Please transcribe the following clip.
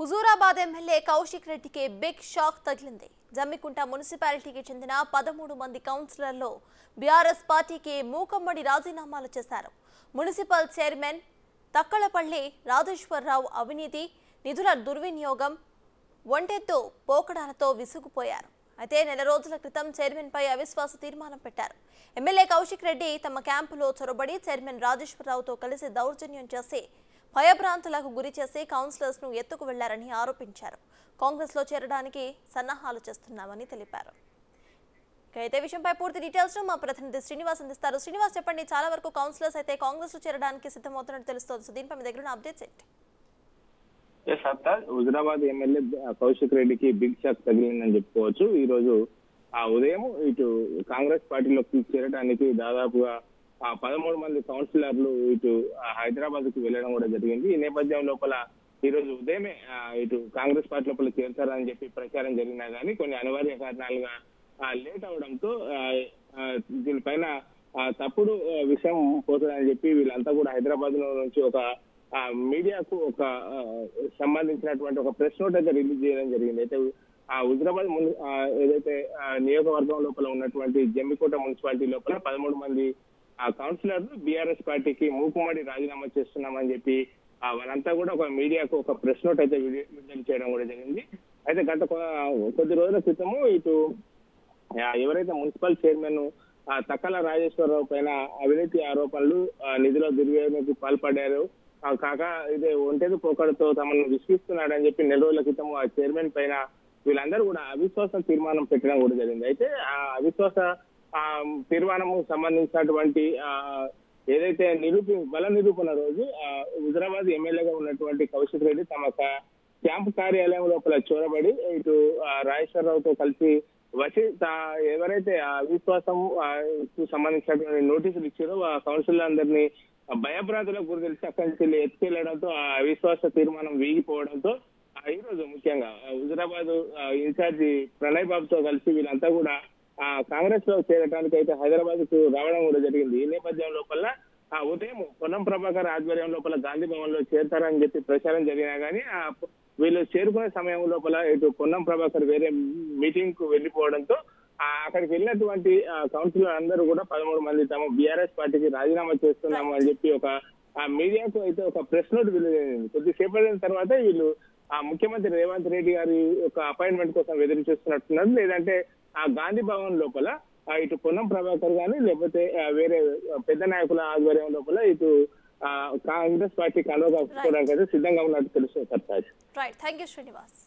Huzurabad MLA Kaushik రెడ్డికి big shock తగిలింది. జమ్మికుంట మున్సిపాలిటీకి చెందిన 13 మంది కౌన్సిలర్లు బీఆర్ఎస్ పార్టీకి మూకమ్మడి రాజీనామాలు చేశారు. మున్సిపల్ చైర్మన్ తక్కలపల్లి రాజేశ్వరరావు అవినీతి, నిధుల దుర్వినియోగం, ఒంటెత్తు పోకడాలతో విసుగుపోయారు. అయితే నెల రోజుల క్రితం చైర్మన్ పై అవిశ్వాస తీర్మానం పెట్టారు. ఎమ్మెల్యే కౌశిక్ రెడ్డి తమ క్యాంపులో చొరబడి చైర్మన్ రాజేశ్వరరావుతో కలిసి దౌర్జన్యం చేసి భయభ్రాంతులకు గురి చేసి కౌన్సిలర్స్ ను ఎత్తుకు వెళ్లారని ఆరోపించారు. కాంగ్రెస్ లో చేరడానికి సన్నాహాలు చేస్తున్నామని తెలిపారు. అయితే విషయంపై పూర్తి డీటెయిల్స్ మా ప్రతినిధి శ్రీనివాస్ అందిస్తారు. శ్రీనివాస్, చెప్పండి, చాలా వరకు కౌన్సిలర్స్ అయితే కాంగ్రెస్ లో చేరడానికి సిద్ధమవుతున్నట్టు తెలుస్తోంది. దీనిపై మీ దగ్గర ఉన్న అప్డేట్స్ ఏంటి? హుజరాబాద్ ఎమ్మెల్యే కౌశిక్ రెడ్డికి బిగ్ షాక్ తగిలిందని చెప్పుకోవచ్చు. ఈ రోజు ఉదయం ఇటు కాంగ్రెస్ పార్టీలోకి చేరడానికి దాదాపుగా 13 మంది కౌన్సిలర్లు ఇటు హైదరాబాద్ కు వెళ్లడం కూడా జరిగింది. ఈ నేపథ్యం లోపల ఈ రోజు ఉదయమే ఇటు కాంగ్రెస్ పార్టీ లోపల చేరుతారని చెప్పి ప్రచారం జరిగినా గానీ కొన్ని అనివార్య కారణాలుగా లేట్ అవడంతో దీనిపైన తప్పుడు విషయం పోతుందని చెప్పి వీళ్ళంతా కూడా హైదరాబాద్ లో నుంచి ఒక మీడియాకు ఒక సంబంధించినటువంటి ఒక ప్రెస్ నోట్ అయితే రిలీజ్ చేయడం జరిగింది. అయితే హుజరాబాద్ ఏదైతే నియోజకవర్గం లోపల ఉన్నటువంటి జమ్మికోట మున్సిపాలిటీ లోపల 13 మంది కౌన్సిలర్లు బీఆర్ఎస్ పార్టీకి మూకుమ్మడి రాజీనామా చేస్తున్నామని చెప్పి వాళ్ళంతా కూడా ఒక మీడియాకు ఒక ప్రెస్ నోట్ అయితే విడుదల చేయడం కూడా జరిగింది. అయితే గత కొద్ది రోజుల క్రితము ఇటు ఎవరైతే మున్సిపల్ చైర్మన్ తక్కల రాజేశ్వరరావు పైన అవినీతి ఆరోపణలు, నిధుల దుర్వినియోగానికి పాల్పడ్డారు, కాక ఇదే ఒంటెదు పోకడతో తమను విసిగిస్తున్నాడని చెప్పి నెల రోజుల క్రితం ఆ చైర్మన్ పైన వీళ్ళందరూ కూడా అవిశ్వాస తీర్మానం పెట్టడం కూడా జరిగింది. అయితే ఆ అవిశ్వాస తీర్మానము సంబంధించినటువంటి ఏదైతే బల నిరూపణ రోజు హుజరాబాద్ ఎమ్మెల్యేగా ఉన్నటువంటి కౌశిక్ రెడ్డి తమ క్యాంపు కార్యాలయం లోపల చొరబడి ఇటు రాజేశ్వరరావుతో కలిసి వచ్చి ఎవరైతే అవిశ్వాసం సంబంధించినటువంటి నోటీసులు ఇచ్చారో ఆ కౌన్సిలర్లందరినీ భయభ్రాంతులకు గురి తెలిసి అక్కడి నుంచి ఎత్తుకెళ్లడంతో ఆ అవిశ్వాస తీర్మానం వీగిపోవడంతో ఈ రోజు ముఖ్యంగా హుజరాబాద్ ఇన్ఛార్జి ప్రణయ్ బాబుతో కలిసి వీళ్ళంతా కూడా కాంగ్రెస్ లో చేరడానికి అయితే హైదరాబాద్ కు రావడం కూడా జరిగింది. ఈ నేపథ్యం లోపల ఉదయం పొన్నం ప్రభాకర్ ఆధ్వర్యం లోపల గాంధీ భవన్ లో చేరతారని చెప్పి ప్రచారం జరిగినా గానీ వీళ్ళు చేరుకునే సమయం లోపల ఇటు పొన్నం ప్రభాకర్ వేరే మీటింగ్ కు వెళ్లిపోవడంతో అక్కడికి వెళ్ళినటువంటి కౌన్సిలర్ అందరూ కూడా 13 మంది తమ బీఆర్ఎస్ పార్టీకి రాజీనామా చేస్తున్నాము అని చెప్పి ఒక మీడియాకు అయితే ఒక ప్రెస్ నోట్ విడుదలైంది. కొద్దిసేపటి తర్వాత వీళ్ళు ముఖ్యమంత్రి రేవంత్ రెడ్డి గారి యొక్క అపాయింట్మెంట్ కోసం ఎదురు చూస్తున్నట్టున్నారు. లేదంటే గాంధీ భవన్ లోపల ఇటు పొన్నం ప్రభాకర్ గానీ లేకపోతే వేరే పెద్ద నాయకుల ఆధ్వర్యం లోపల ఇటు కాంగ్రెస్ పార్టీ కండువా కప్పుకోవడానికి అయితే సిద్ధంగా ఉన్నట్టు తెలుస్తుంది. Right, thank you Srinivas.